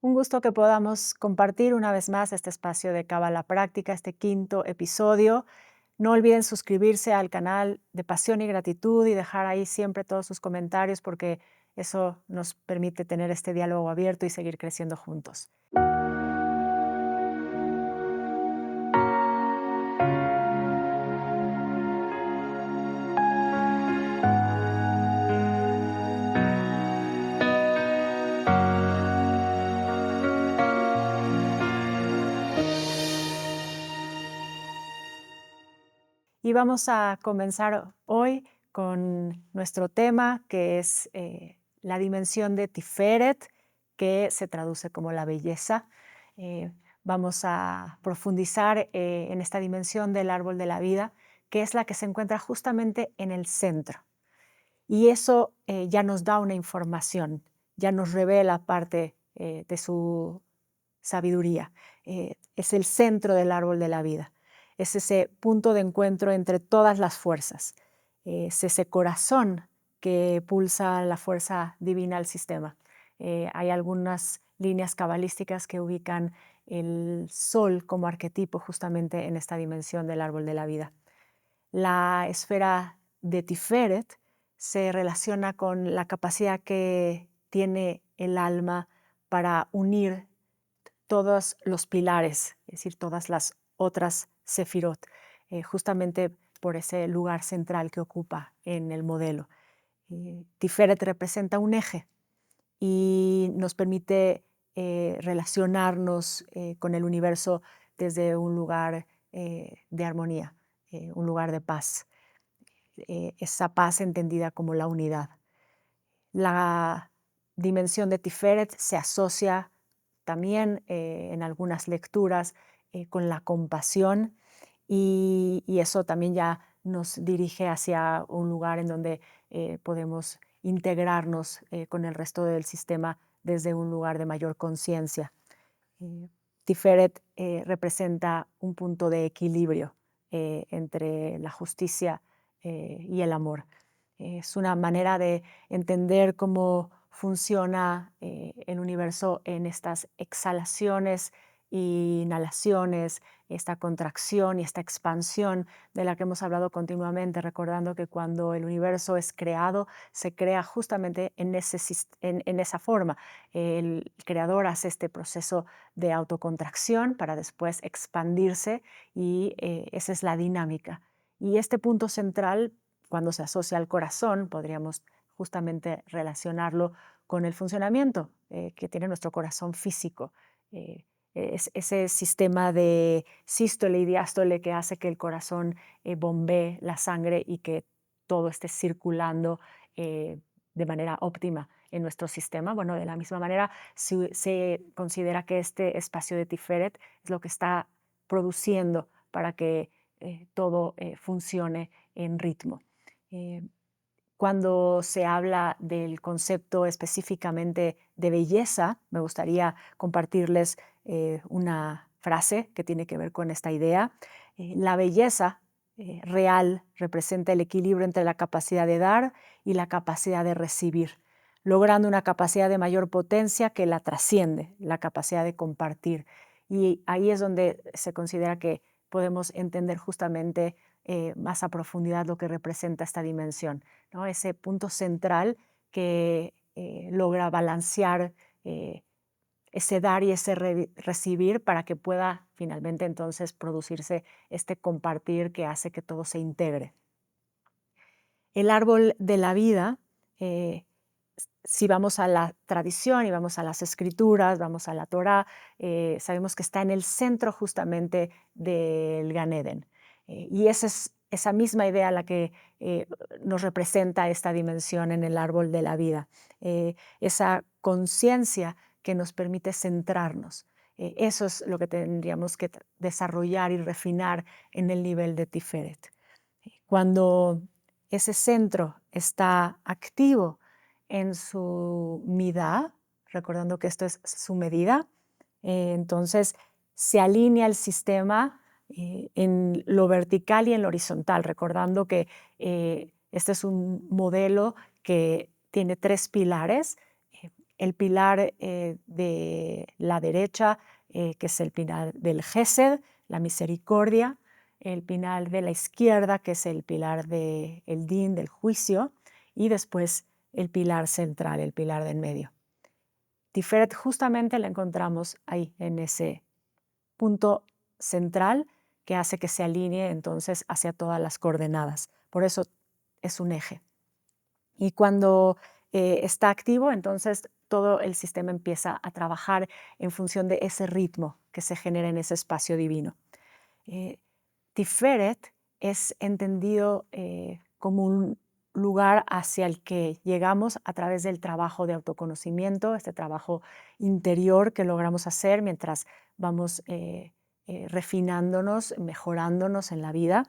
Un gusto que podamos compartir una vez más este espacio de Cábala Práctica, este quinto episodio. No olviden suscribirse al canal de Pasión y Gratitud y dejar ahí siempre todos sus comentarios porque eso nos permite tener este diálogo abierto y seguir creciendo juntos. Y vamos a comenzar hoy con nuestro tema, que es la dimensión de Tiferet, que se traduce como la belleza. Eh, Vamos a profundizar en esta dimensión del árbol de la vida, que es la que se encuentra justamente en el centro. Y eso ya nos da una información, ya nos revela parte de su sabiduría. Es el centro del árbol de la vida. Es ese punto de encuentro entre todas las fuerzas. Es ese corazón que pulsa la fuerza divina al sistema. Hay algunas líneas cabalísticas que ubican el sol como arquetipo justamente en esta dimensión del árbol de la vida. La esfera de Tiferet se relaciona con la capacidad que tiene el alma para unir todos los pilares, es decir, todas las otras sefirot, justamente por ese lugar central que ocupa en el modelo. Tiferet representa un eje y nos permite relacionarnos con el universo desde un lugar de armonía, un lugar de paz, esa paz entendida como la unidad. La dimensión de Tiferet se asocia también en algunas lecturas con la compasión y eso también ya nos dirige hacia un lugar en donde podemos integrarnos con el resto del sistema desde un lugar de mayor conciencia. Eh, Tiferet representa un punto de equilibrio entre la justicia y el amor. Es una manera de entender cómo funciona el universo en estas exhalaciones e inhalaciones, esta contracción y esta expansión de la que hemos hablado continuamente, recordando que cuando el universo es creado, se crea justamente en esa forma. El creador hace este proceso de autocontracción para después expandirse y esa es la dinámica. Y este punto central, cuando se asocia al corazón, podríamos justamente relacionarlo con el funcionamiento que tiene nuestro corazón físico. Eh, es ese sistema de sístole y diástole que hace que el corazón bombee la sangre y que todo esté circulando de manera óptima en nuestro sistema. Bueno, de la misma manera, se considera que este espacio de Tiferet es lo que está produciendo para que todo funcione en ritmo. Eh, Cuando se habla del concepto específicamente de belleza, me gustaría compartirles una frase que tiene que ver con esta idea. La belleza real representa el equilibrio entre la capacidad de dar y la capacidad de recibir, logrando una capacidad de mayor potencia que la trasciende, la capacidad de compartir. Y ahí es donde se considera que podemos entender justamente más a profundidad lo que representa esta dimensión, ¿no? Ese punto central que logra balancear ese dar y ese recibir para que pueda finalmente entonces producirse este compartir que hace que todo se integre. El árbol de la vida, eh, si vamos a la tradición y vamos a las escrituras, vamos a la Torá, sabemos que está en el centro justamente del Gan Eden. Y esa es esa misma idea la que nos representa esta dimensión en el árbol de la vida, esa conciencia que nos permite centrarnos. Eso es lo que tendríamos que desarrollar y refinar en el nivel de Tiferet. Cuando ese centro está activo en su midá, recordando que esto es su medida, entonces se alinea el sistema en lo vertical y en lo horizontal, recordando que este es un modelo que tiene tres pilares. El pilar de la derecha, que es el pilar del Gesed, la misericordia, el pilar de la izquierda, que es el pilar del Din, del juicio, y después el pilar central, el pilar del medio. Tiferet justamente la encontramos ahí, en ese punto central que hace que se alinee entonces hacia todas las coordenadas. Por eso es un eje. Y cuando está activo, entonces todo el sistema empieza a trabajar en función de ese ritmo que se genera en ese espacio divino. Tiferet es entendido como un lugar hacia el que llegamos a través del trabajo de autoconocimiento, este trabajo interior que logramos hacer mientras vamos refinándonos, mejorándonos en la vida.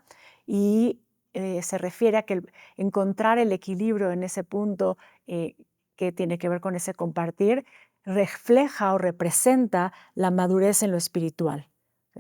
Y se refiere a que encontrar el equilibrio en ese punto que tiene que ver con ese compartir, refleja o representa la madurez en lo espiritual.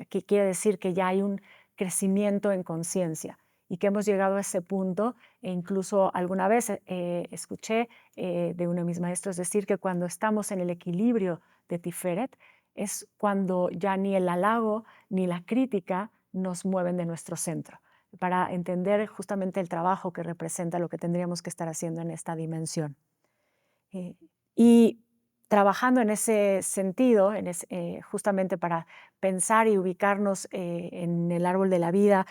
¿Qué quiere decir? Que ya hay un crecimiento en conciencia y que hemos llegado a ese punto. E incluso alguna vez escuché de uno de mis maestros decir que cuando estamos en el equilibrio de Tiferet es cuando ya ni el halago ni la crítica nos mueven de nuestro centro, para entender justamente el trabajo que representa lo que tendríamos que estar haciendo en esta dimensión. Y trabajando en ese sentido, justamente para pensar y ubicarnos en el árbol de la vida,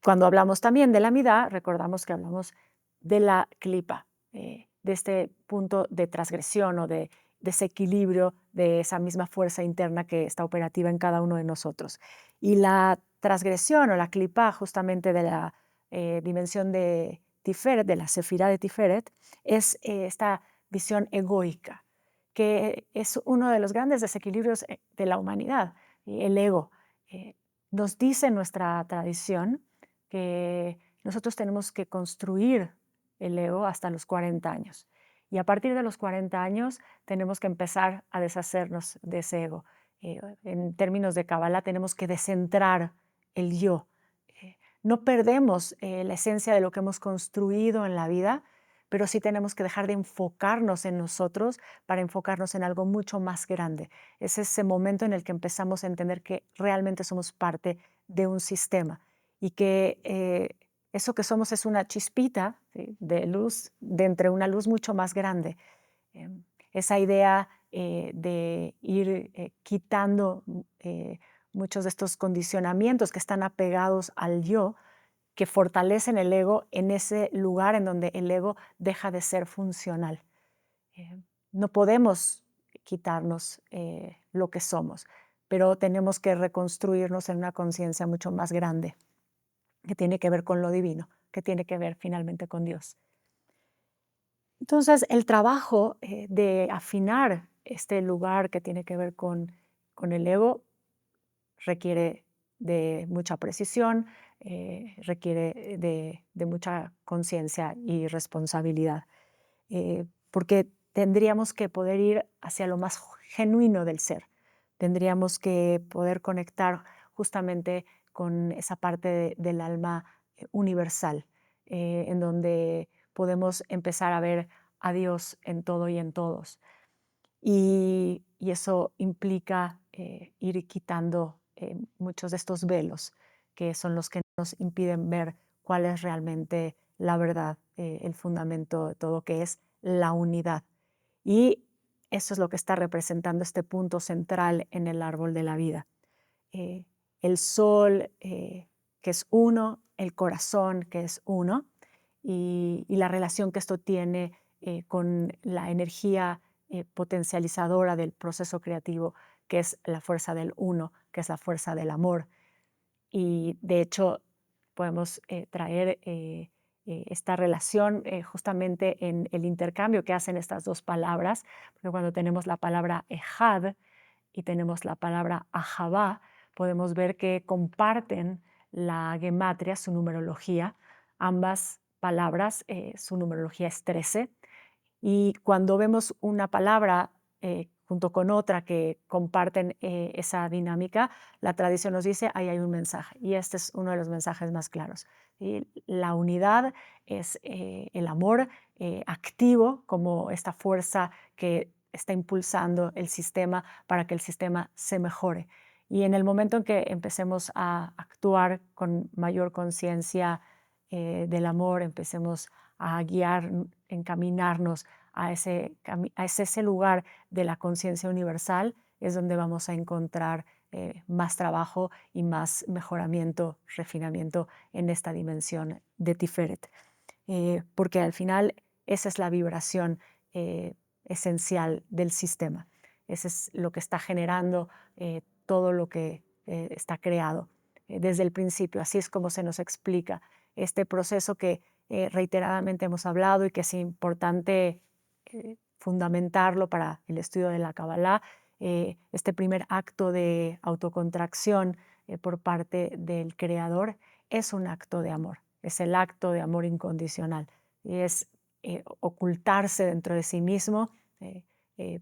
cuando hablamos también de la midá, recordamos que hablamos de la klipa, de este punto de transgresión o de desequilibrio de esa misma fuerza interna que está operativa en cada uno de nosotros. Y la transgresión o la klipa justamente de la dimensión de Tiferet, de la sefirá de Tiferet, es esta visión egoica, que es uno de los grandes desequilibrios de la humanidad, el ego. Nos dice nuestra tradición que nosotros tenemos que construir el ego hasta los 40 años. Y a partir de los 40 años tenemos que empezar a deshacernos de ese ego. En términos de Kabbalah, tenemos que descentrar el yo. No perdemos la esencia de lo que hemos construido en la vida, pero sí tenemos que dejar de enfocarnos en nosotros para enfocarnos en algo mucho más grande. Es ese momento en el que empezamos a entender que realmente somos parte de un sistema y que eso que somos es una chispita, ¿sí?, de luz, de entre una luz mucho más grande. Esa idea de ir quitando muchos de estos condicionamientos que están apegados al yo, que fortalecen el ego en ese lugar en donde el ego deja de ser funcional. No podemos quitarnos lo que somos, pero tenemos que reconstruirnos en una conciencia mucho más grande, que tiene que ver con lo divino, que tiene que ver finalmente con Dios. Entonces, el trabajo de afinar este lugar que tiene que ver con el ego requiere de mucha precisión, requiere de mucha conciencia y responsabilidad, porque tendríamos que poder ir hacia lo más genuino del ser. Tendríamos que poder conectar justamente con esa parte del alma universal, en donde podemos empezar a ver a Dios en todo y en todos. Y eso implica ir quitando muchos de estos velos, que son los que nos impiden ver cuál es realmente la verdad, el fundamento de todo, que es la unidad. Y eso es lo que está representando este punto central en el árbol de la vida. El sol, que es uno, el corazón, que es uno, y la relación que esto tiene con la energía potencializadora del proceso creativo, que es la fuerza del uno, que es la fuerza del amor. Y de hecho, podemos traer esta relación justamente en el intercambio que hacen estas dos palabras, porque cuando tenemos la palabra ejad y tenemos la palabra ahavá, podemos ver que comparten la gematria, su numerología. Ambas palabras, su numerología es 13. Y cuando vemos una palabra junto con otra que comparten esa dinámica, la tradición nos dice, ahí hay un mensaje. Y este es uno de los mensajes más claros. ¿Sí? La unidad es el amor activo como esta fuerza que está impulsando el sistema para que el sistema se mejore. Y en el momento en que empecemos a actuar con mayor conciencia del amor, empecemos a guiar, encaminarnos a ese lugar de la conciencia universal, es donde vamos a encontrar más trabajo y más mejoramiento, refinamiento en esta dimensión de Tiferet. Porque al final esa es la vibración esencial del sistema. Ese es lo que está generando todo lo que está creado desde el principio. Así es como se nos explica este proceso que reiteradamente hemos hablado y que es importante fundamentarlo para el estudio de la Kabbalah. Este primer acto de autocontracción por parte del Creador es un acto de amor, es el acto de amor incondicional y es ocultarse dentro de sí mismo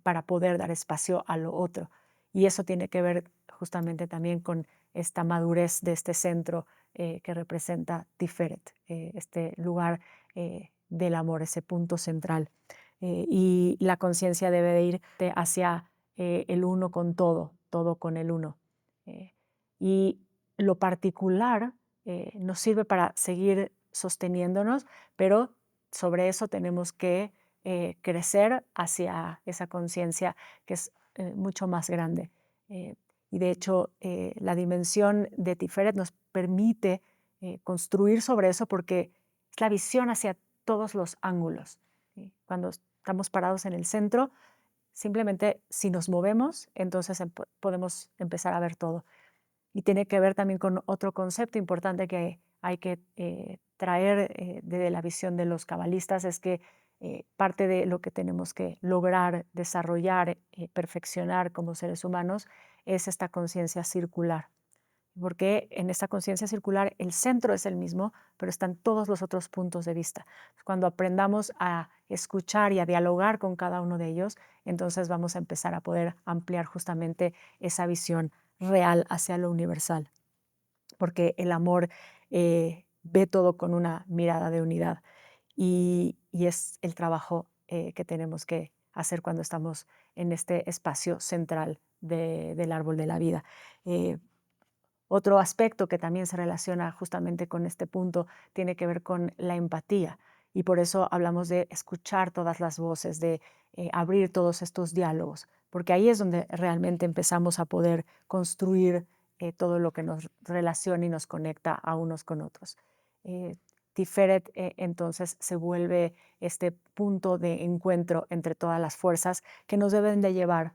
para poder dar espacio a lo otro. Y eso tiene que ver justamente también con esta madurez de este centro que representa Tiferet, este lugar del amor, ese punto central. Y la conciencia debe de ir hacia el uno con todo, todo con el uno. Y lo particular nos sirve para seguir sosteniéndonos, pero sobre eso tenemos que crecer hacia esa conciencia que es mucho más grande. Y de hecho, la dimensión de Tiferet nos permite construir sobre eso porque es la visión hacia todos los ángulos. ¿Sí? Cuando estamos parados en el centro, simplemente si nos movemos, entonces podemos empezar a ver todo. Y tiene que ver también con otro concepto importante que hay que traer de la visión de los cabalistas, es que parte de lo que tenemos que lograr, desarrollar, perfeccionar como seres humanos es esta conciencia circular. Porque en esta conciencia circular el centro es el mismo, pero están todos los otros puntos de vista. Cuando aprendamos a escuchar y a dialogar con cada uno de ellos, entonces vamos a empezar a poder ampliar justamente esa visión real hacia lo universal, porque el amor ve todo con una mirada de unidad y es el trabajo que tenemos que hacer cuando estamos en este espacio central del árbol de la vida. Otro aspecto que también se relaciona justamente con este punto tiene que ver con la empatía y por eso hablamos de escuchar todas las voces, de abrir todos estos diálogos, porque ahí es donde realmente empezamos a poder construir todo lo que nos relaciona y nos conecta a unos con otros. Tiferet entonces se vuelve este punto de encuentro entre todas las fuerzas que nos deben de llevar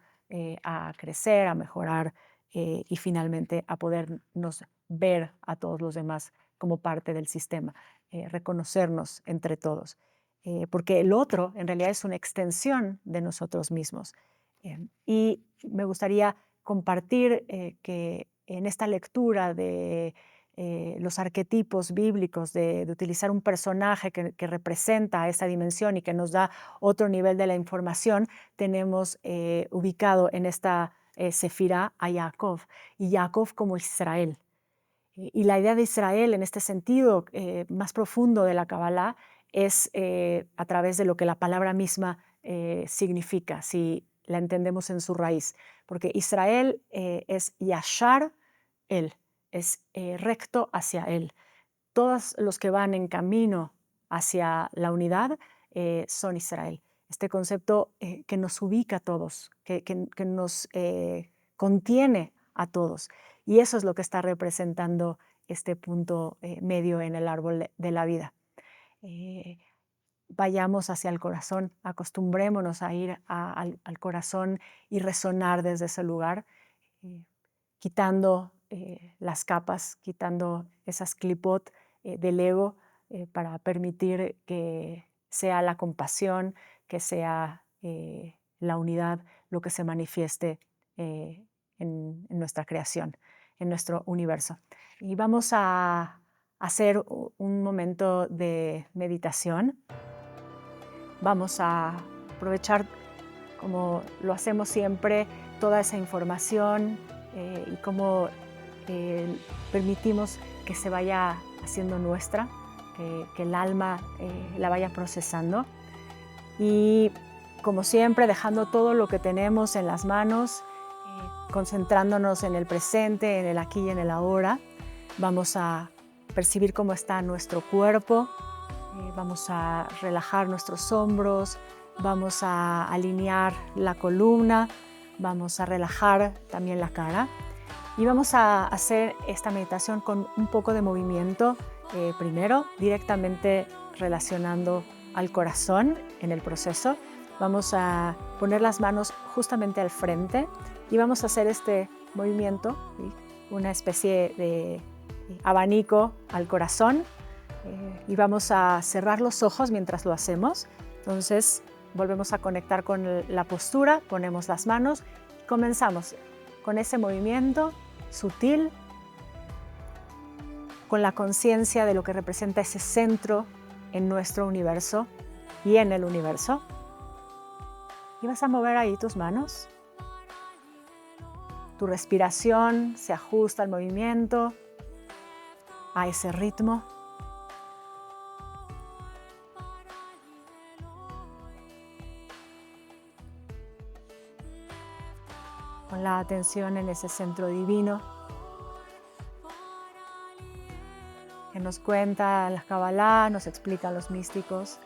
a crecer, a mejorar y finalmente a podernos ver a todos los demás como parte del sistema, reconocernos entre todos, porque el otro en realidad es una extensión de nosotros mismos. Y me gustaría compartir que en esta lectura de los arquetipos bíblicos, de utilizar un personaje que representa esa dimensión y que nos da otro nivel de la información, tenemos ubicado en esta Sefirá a Jacob, y Jacob como Israel. Y la idea de Israel en este sentido más profundo de la Kabbalah es a través de lo que la palabra misma significa, si la entendemos en su raíz. Porque Israel es Yashar, él, es recto hacia él. Todos los que van en camino hacia la unidad son Israel. Este concepto que nos ubica a todos, que nos contiene a todos. Y eso es lo que está representando este punto medio en el árbol de la vida. Vayamos hacia el corazón, acostumbrémonos a ir al corazón y resonar desde ese lugar, quitando las capas, quitando esas clipot del ego para permitir que sea la compasión, que sea la unidad lo que se manifieste en nuestra creación, en nuestro universo. Y vamos a hacer un momento de meditación. Vamos a aprovechar, como lo hacemos siempre, toda esa información y cómo permitimos que se vaya haciendo nuestra, que el alma la vaya procesando. Y como siempre, dejando todo lo que tenemos en las manos, concentrándonos en el presente, en el aquí y en el ahora. Vamos a percibir cómo está nuestro cuerpo, vamos a relajar nuestros hombros, vamos a alinear la columna, vamos a relajar también la cara y vamos a hacer esta meditación con un poco de movimiento, primero directamente relacionando al corazón en el proceso. Vamos a poner las manos justamente al frente y vamos a hacer este movimiento, ¿sí? Una especie de abanico al corazón, y vamos a cerrar los ojos mientras lo hacemos. Entonces volvemos a conectar con la postura, ponemos las manos y comenzamos con ese movimiento sutil, con la conciencia de lo que representa ese centro en nuestro universo y en el universo. Y vas a mover ahí tus manos. Tu respiración se ajusta al movimiento, a ese ritmo. Con la atención en ese centro divino que nos cuenta la Kabbalah, nos explican los místicos,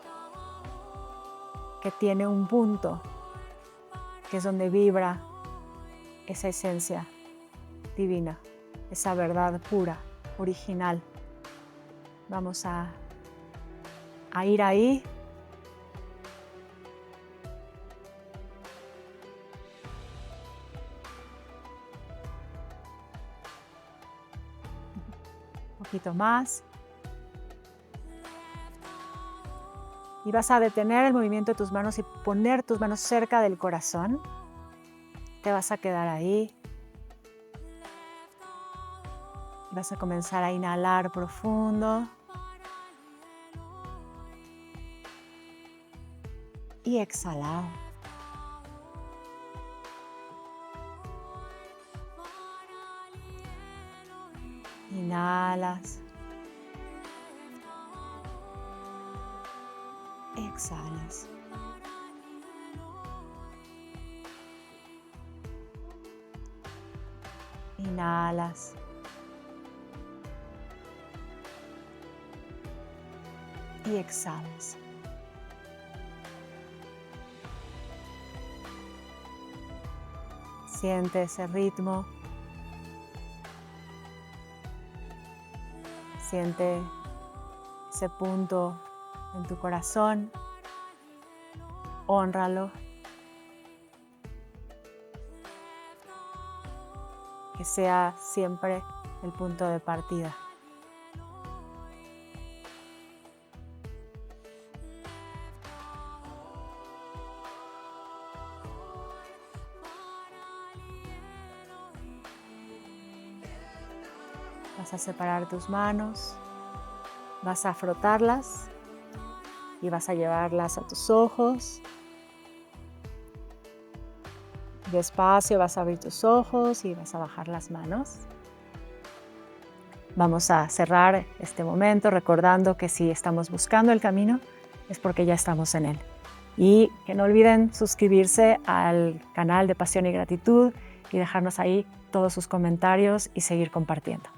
que tiene un punto que es donde vibra esa esencia divina, esa verdad pura, original. Vamos a ir ahí. Un poquito más. Y vas a detener el movimiento de tus manos y poner tus manos cerca del corazón. Te vas a quedar ahí. Vas a comenzar a inhalar profundo. Y exhalar. Inhalas. Exhalas. Inhalas. Y exhalas. Siente ese ritmo. Siente ese punto en tu corazón. Hónralo. Que sea siempre el punto de partida. Vas a separar tus manos, vas a frotarlas y vas a llevarlas a tus ojos. Despacio vas a abrir tus ojos y vas a bajar las manos. Vamos a cerrar este momento recordando que si estamos buscando el camino es porque ya estamos en él. Y que no olviden suscribirse al canal de Pasión y Gratitud y dejarnos ahí todos sus comentarios y seguir compartiendo.